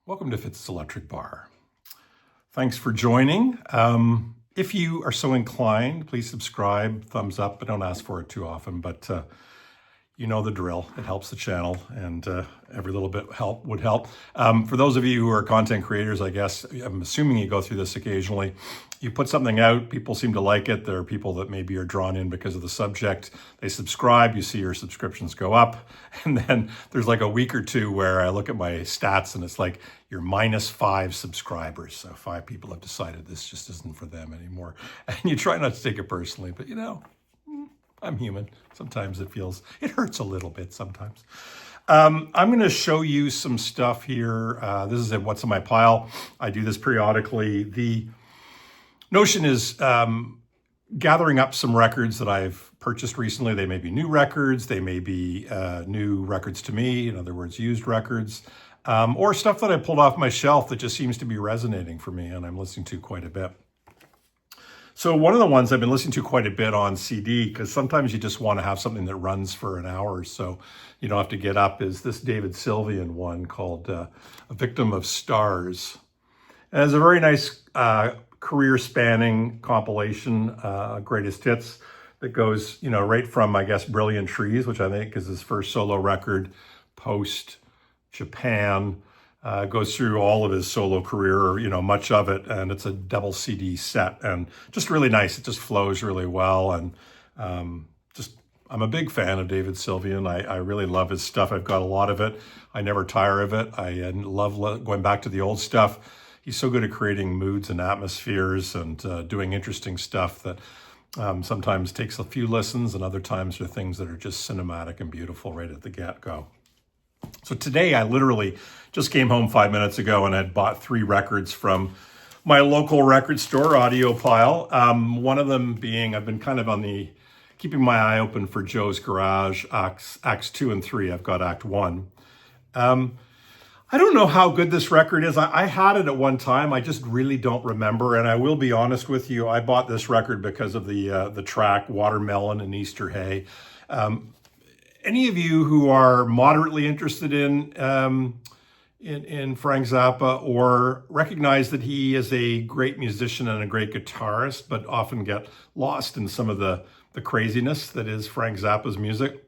Welcome to Fitz's Electric Bar. Thanks for joining. If you are so inclined, please subscribe, thumbs up. I don't ask for it too often, but you know the drill. It helps the channel, and every little bit would help. For those of you who are content creators, I guess, I'm assuming you go through this occasionally. You put something out, people seem to like it. There are people that maybe are drawn in because of the subject. They subscribe, you see your subscriptions go up. And then there's like a week or two where I look at my stats and it's like you're minus 5 subscribers. So 5 people have decided this just isn't for them anymore. And you try not to take it personally, but you know, I'm human. Sometimes it hurts a little bit sometimes. I'm going to show you some stuff here. This is what's in my pile. I do this periodically. The notion is gathering up some records that I've purchased recently. They may be new records. They may be new records to me. In other words, used records. Or stuff that I pulled off my shelf that just seems to be resonating for me and I'm listening to quite a bit. So one of the ones I've been listening to quite a bit on CD, because sometimes you just want to have something that runs for an hour or so you don't have to get up, is this David Sylvian one called A Victim of Stars. And it's a very nice career-spanning compilation, greatest hits, that goes, right from, I guess, Brilliant Trees, which I think is his first solo record, post Japan, goes through all of his solo career, much of it, and it's a double CD set, and just really nice. It just flows really well, and I'm a big fan of David Sylvian. I really love his stuff. I've got a lot of it. I never tire of it. I love going back to the old stuff. He's so good at creating moods and atmospheres and doing interesting stuff that sometimes takes a few listens, and other times are things that are just cinematic and beautiful right at the get-go. So today I literally just came home 5 minutes ago and had bought 3 records from my local record store, Audiophile. One of them being, I've been kind of keeping my eye open for Joe's Garage, Acts 2 and 3. I've got Act 1. I don't know how good this record is. I had it at one time. I just really don't remember. And I will be honest with you, I bought this record because of the track Watermelon and Easter Hay. Any of you who are moderately interested in Frank Zappa or recognize that he is a great musician and a great guitarist, but often get lost in some of the craziness that is Frank Zappa's music,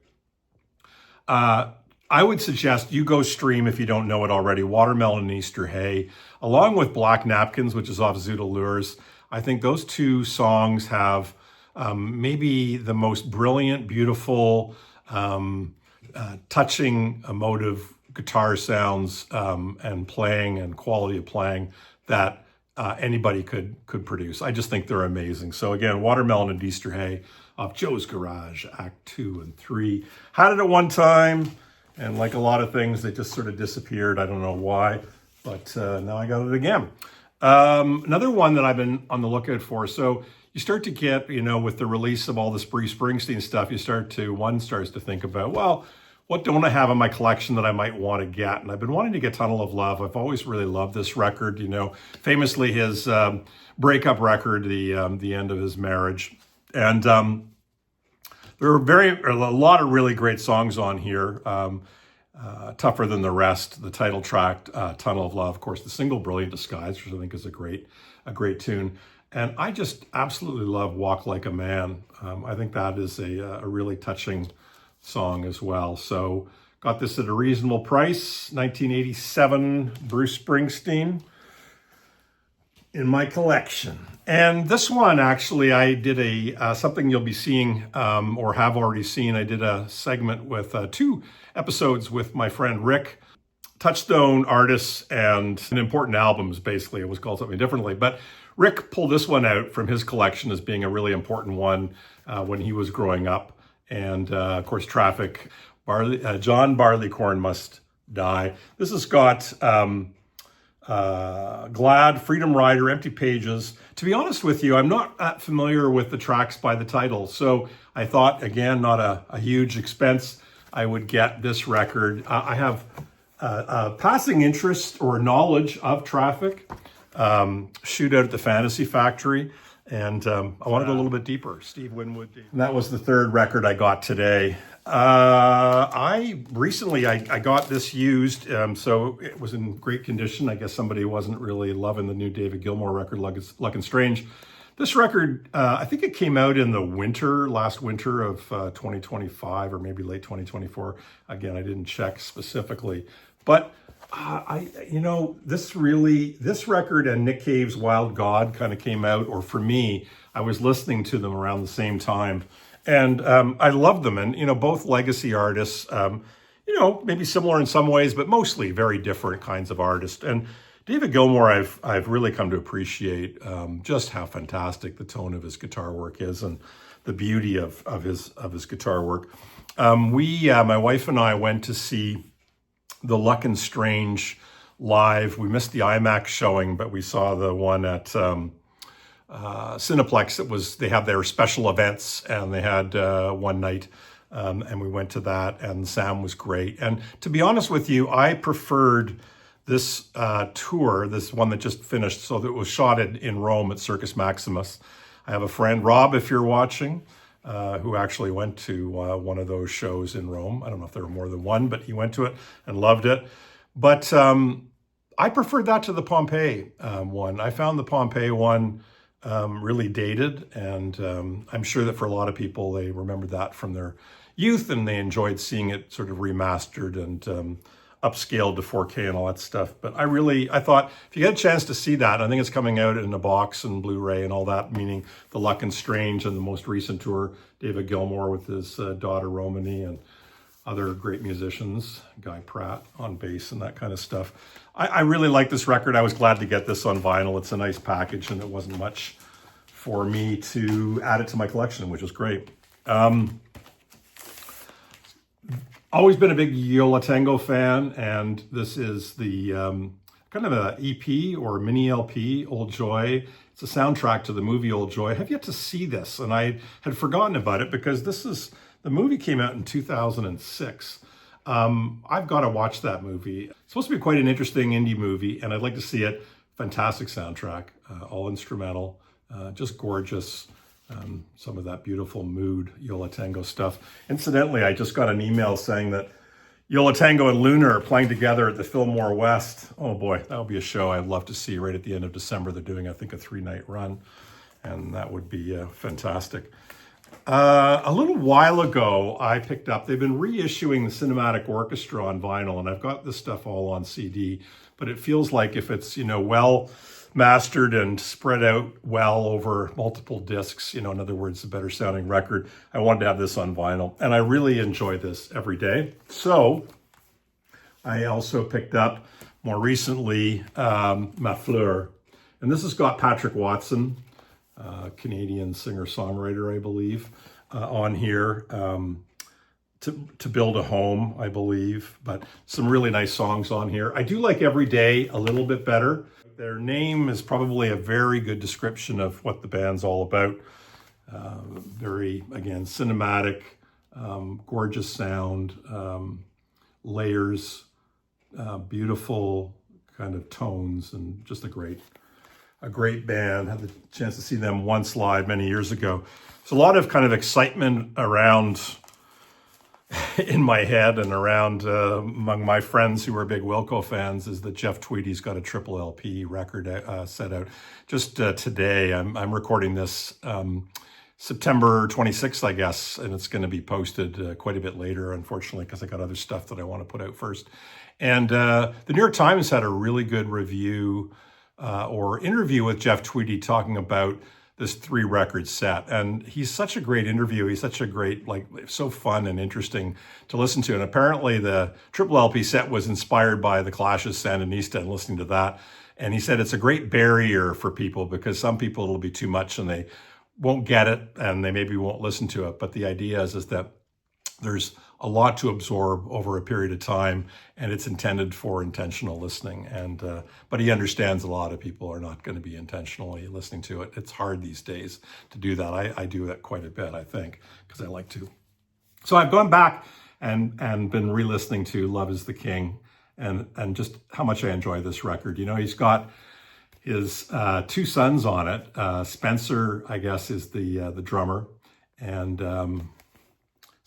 I would suggest you go stream, if you don't know it already, Watermelon and Easter Hay, along with Black Napkins, which is off Zoot Allures. I think those 2 songs have maybe the most brilliant, beautiful, touching, emotive guitar sounds and playing and quality of playing that anybody could produce. I just think they're amazing. So again, Watermelon and Easter Hay off Joe's Garage, Act 2 and 3. Had it at one time, and like a lot of things, they just sort of disappeared. I don't know why, but now I got it again. Another one that I've been on the lookout for. So you start to get, with the release of all this Bruce Springsteen stuff, one starts to think about, well, what don't I have in my collection that I might want to get? And I've been wanting to get Tunnel of Love. I've always really loved this record, famously his breakup record, the end of his marriage. And there are a lot of really great songs on here. Tougher Than the Rest, the title track, Tunnel of Love, of course, the single Brilliant Disguise, which I think is a great tune. And I just absolutely love Walk Like a Man. I think that is a really touching song as well. So got this at a reasonable price, 1987 Bruce Springsteen in my collection. And this one, actually, I did something you'll be seeing or have already seen. I did a segment with 2 episodes with my friend Rick, Touchstone Artists and Important Albums, basically. It was called something differently. But Rick pulled this one out from his collection as being a really important one when he was growing up. And of course, Traffic, John Barleycorn Must Die. This has got Glad, Freedom Rider, Empty Pages. To be honest with you, I'm not that familiar with the tracks by the title. So I thought, again, not a huge expense, I would get this record. I have passing interest or knowledge of Traffic, Shootout at the Fantasy Factory, and I want to go a little bit deeper. Steve Winwood. And that was the 3rd record I got today. I recently I got this used, so it was in great condition. I guess somebody wasn't really loving the new David Gilmour record, Luck and Strange. This record, I think it came out in the last winter of 2025 or maybe late 2024. Again, I didn't check specifically, but this record and Nick Cave's Wild God kind of came out, or for me, I was listening to them around the same time. And I love them. And, both legacy artists, maybe similar in some ways, but mostly very different kinds of artists. And David Gilmour, I've really come to appreciate just how fantastic the tone of his guitar work is and the beauty of his guitar work. My wife and I went to see the Luck and Strange live. We missed the IMAX showing, but we saw the one at Cineplex. They have their special events, and they had one night, and we went to that, and Sam was great. And to be honest with you, I preferred this tour, this one that just finished, so that it was shot in Rome at Circus Maximus. I have a friend, Rob, if you're watching, who actually went to one of those shows in Rome. I don't know if there were more than one, but he went to it and loved it. But I preferred that to the Pompeii one. I found the Pompeii one really dated, and I'm sure that for a lot of people, they remember that from their youth, and they enjoyed seeing it sort of remastered and upscaled to 4K and all that stuff. But I thought, if you get a chance to see that, I think it's coming out in a box and Blu-ray and all that, meaning the Luck and Strange and the most recent tour, David Gilmour with his daughter Romany and other great musicians, Guy Pratt on bass and that kind of stuff. I really like this record. I was glad to get this on vinyl. It's a nice package, and it wasn't much for me to add it to my collection, which is great. Always been a big Yo La Tengo fan, and this is the kind of a EP or mini LP, Old Joy. It's a soundtrack to the movie Old Joy. I have yet to see this, and I had forgotten about it because the movie came out in 2006. I've got to watch that movie. It's supposed to be quite an interesting indie movie, and I'd like to see it. Fantastic soundtrack, all instrumental, just gorgeous. Some of that beautiful mood, Yo La Tengo stuff. Incidentally, I just got an email saying that Yo La Tengo and Lunar are playing together at the Fillmore West. Oh boy, that would be a show I'd love to see right at the end of December. They're doing, I think, a 3-night run, and that would be fantastic. A little while ago, they've been reissuing the Cinematic Orchestra on vinyl, and I've got this stuff all on CD, but it feels like if it's, well mastered and spread out well over multiple discs, in other words, a better sounding record, I wanted to have this on vinyl, and I really enjoy this every day. So I also picked up more recently Ma Fleur, and this has got Patrick Watson, Canadian singer-songwriter, I believe, on here, to Build a Home, I believe, but some really nice songs on here. I do like Every Day a little bit better. Their name is probably a very good description of what the band's all about. Very, again, cinematic, gorgeous sound, layers, beautiful kind of tones, and just a great band. Had the chance to see them once live many years ago. There's a lot of kind of excitement around in my head and around among my friends who are big Wilco fans is that Jeff Tweedy's got a triple LP record set out. Just today, I'm recording this September 26th, I guess, and it's going to be posted quite a bit later, unfortunately, because I got other stuff that I want to put out first. And the New York Times had a really good review or interview with Jeff Tweedy talking about this 3-record set. And he's such a great interview. He's such a great, so fun and interesting to listen to. And apparently the triple LP set was inspired by the Clash's Sandinista and listening to that. And he said it's a great barrier for people because some people it'll be too much and they won't get it and they maybe won't listen to it. But the idea is that there's a lot to absorb over a period of time, and it's intended for intentional listening. And but he understands a lot of people are not going to be intentionally listening to it. It's hard these days to do that. I do that quite a bit, I think, because I like to. So I've gone back and been re-listening to Love Is the King, and just how much I enjoy this record. He's got his 2 sons on it. Spencer, I guess, is the drummer, and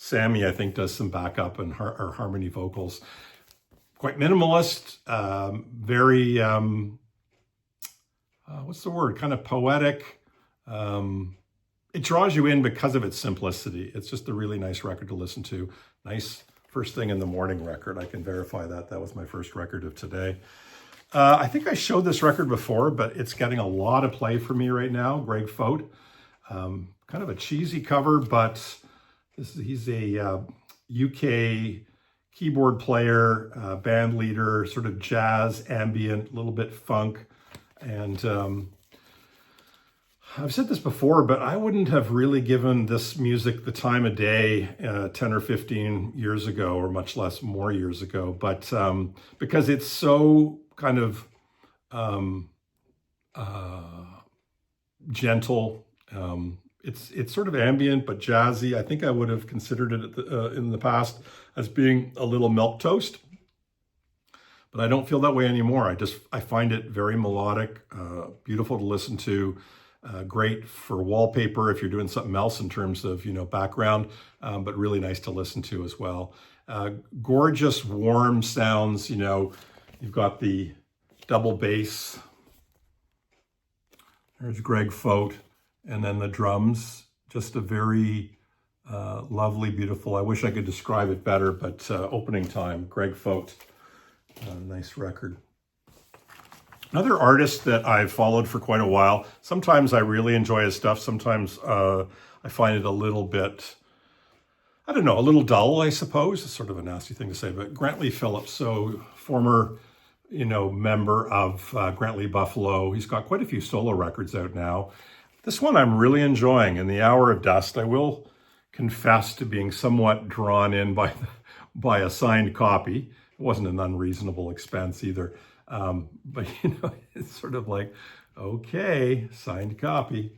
Sammy, I think, does some backup and or harmony vocals. Quite minimalist, very, what's the word? Kind of poetic. It draws you in because of its simplicity. It's just a really nice record to listen to. Nice first thing in the morning record. I can verify that. That was my first record of today. I think I showed this record before, but it's getting a lot of play for me right now. Greg Fote. Kind of a cheesy cover, but he's a UK keyboard player, band leader, sort of jazz, ambient, a little bit funk. And I've said this before, but I wouldn't have really given this music the time of day 10 or 15 years ago, or much less more years ago. But because it's so kind of gentle, it's sort of ambient but jazzy. I think I would have considered it in the past as being a little milquetoast, but I don't feel that way anymore. I find it very melodic, beautiful to listen to. Great for wallpaper if you're doing something else in terms of, background, but really nice to listen to as well. Gorgeous, warm sounds. You've got the double bass. There's Greg Fote, and then the drums. Just a very lovely, beautiful. I wish I could describe it better, but opening time, Greg Fote. Nice record. Another artist that I've followed for quite a while. Sometimes I really enjoy his stuff. Sometimes I find it a little bit, a little dull, I suppose. It's sort of a nasty thing to say, but Grant Lee Phillips, so former, member of Grant Lee Buffalo. He's got quite a few solo records out now. This one I'm really enjoying, In the Hour of Dust. I will confess to being somewhat drawn in by a signed copy. It wasn't an unreasonable expense either. But it's sort of like, okay, signed copy.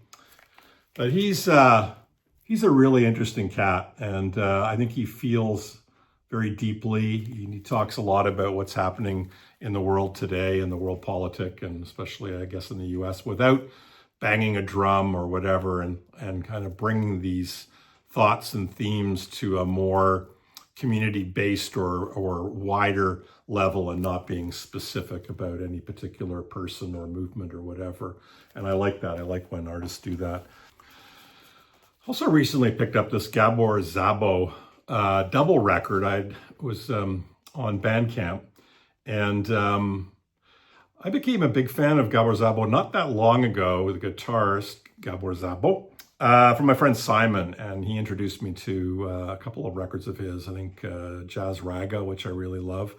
But he's a really interesting cat, and I think he feels very deeply. He talks a lot about what's happening in the world today, in the world politic, and especially, I guess, in the U.S., without banging a drum or whatever, and kind of bringing these thoughts and themes to a more community-based or wider level, and not being specific about any particular person or movement or whatever. And I like that. I like when artists do that. Also recently picked up this Gabor Szabo double record. I was on Bandcamp, and I became a big fan of Gabor Szabo not that long ago with the guitarist Gabor Szabo. From my friend Simon, and he introduced me to a couple of records of his. I think Jazz Raga, which I really love,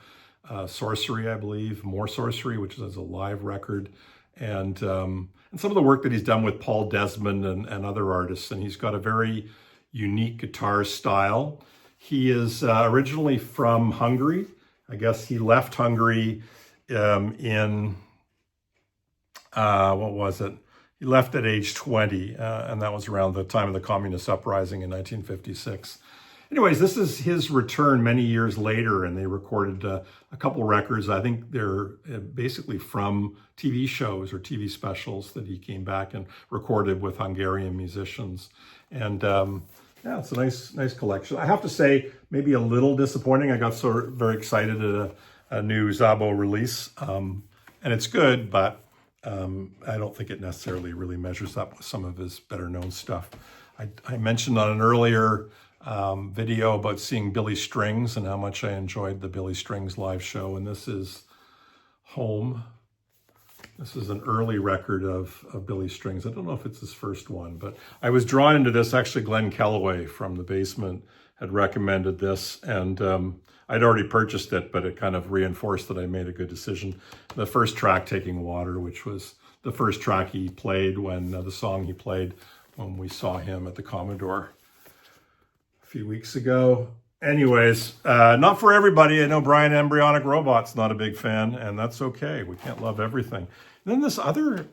Sorcery, I believe, More Sorcery, which is a live record, and some of the work that he's done with Paul Desmond and other artists. And he's got a very unique guitar style. He is originally from Hungary. I guess he left Hungary in, what was it? He left at age 20, and that was around the time of the Communist Uprising in 1956. Anyways, this is his return many years later, and they recorded a couple records. I think they're basically from TV shows or TV specials that he came back and recorded with Hungarian musicians. And yeah, it's a nice collection. I have to say, maybe a little disappointing. I got very excited at a new Szabo release, and it's good, but I don't think it necessarily really measures up with some of his better known stuff. I mentioned on an earlier video about seeing Billy Strings and how much I enjoyed the Billy Strings live show, and this is Home. This is an early record of Billy Strings. I don't know if it's his first one, but I was drawn into this. Actually, Glenn Kellaway from The Basement had recommended this, and I'd already purchased it, but it kind of reinforced that I made a good decision. The first track, Taking Water, which was the first track he played when, the song he played when we saw him at the Commodore a few weeks ago. Anyways, not for everybody. I know Brian Embryonic Robot's not a big fan, and that's okay. We can't love everything. And then this other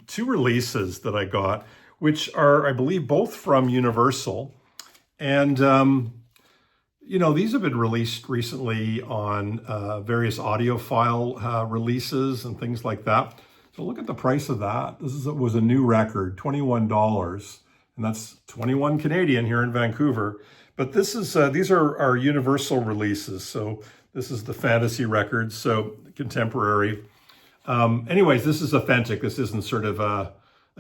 two releases that I got, which are, I believe, both from Universal. And, these have been released recently on various audiophile releases and things like that. So look at the price of that. This was a new record, $21, and that's 21 Canadian here in Vancouver. But this is these are our Universal releases. So this is the Fantasy Records, so contemporary. Anyways, this is authentic. This isn't sort of a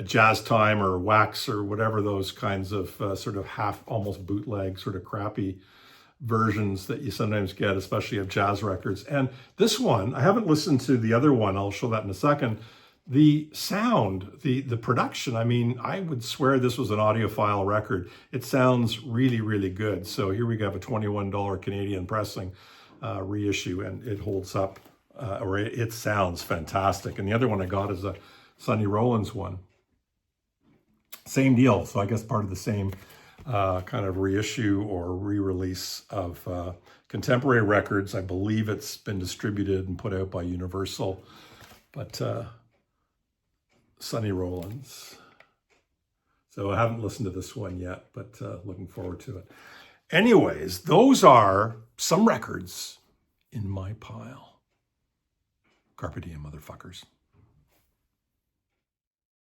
Jazz Time or Wax or whatever those kinds of sort of half, almost bootleg, sort of crappy versions that you sometimes get, especially of jazz records. And this one, I haven't listened to the other one. I'll show that in a second. The sound, the production, I mean, I would swear this was an audiophile record. It sounds really, really good. So here we have a $21 Canadian pressing reissue, and it holds up, or it sounds fantastic. And the other one I got is a Sonny Rollins one. Same deal. So I guess part of the same kind of reissue or re-release of contemporary records. I believe it's been distributed and put out by Universal, but Sonny Rollins. So I haven't listened to this one yet, but looking forward to it. Anyways, those are some records in my pile. Carpe diem, motherfuckers.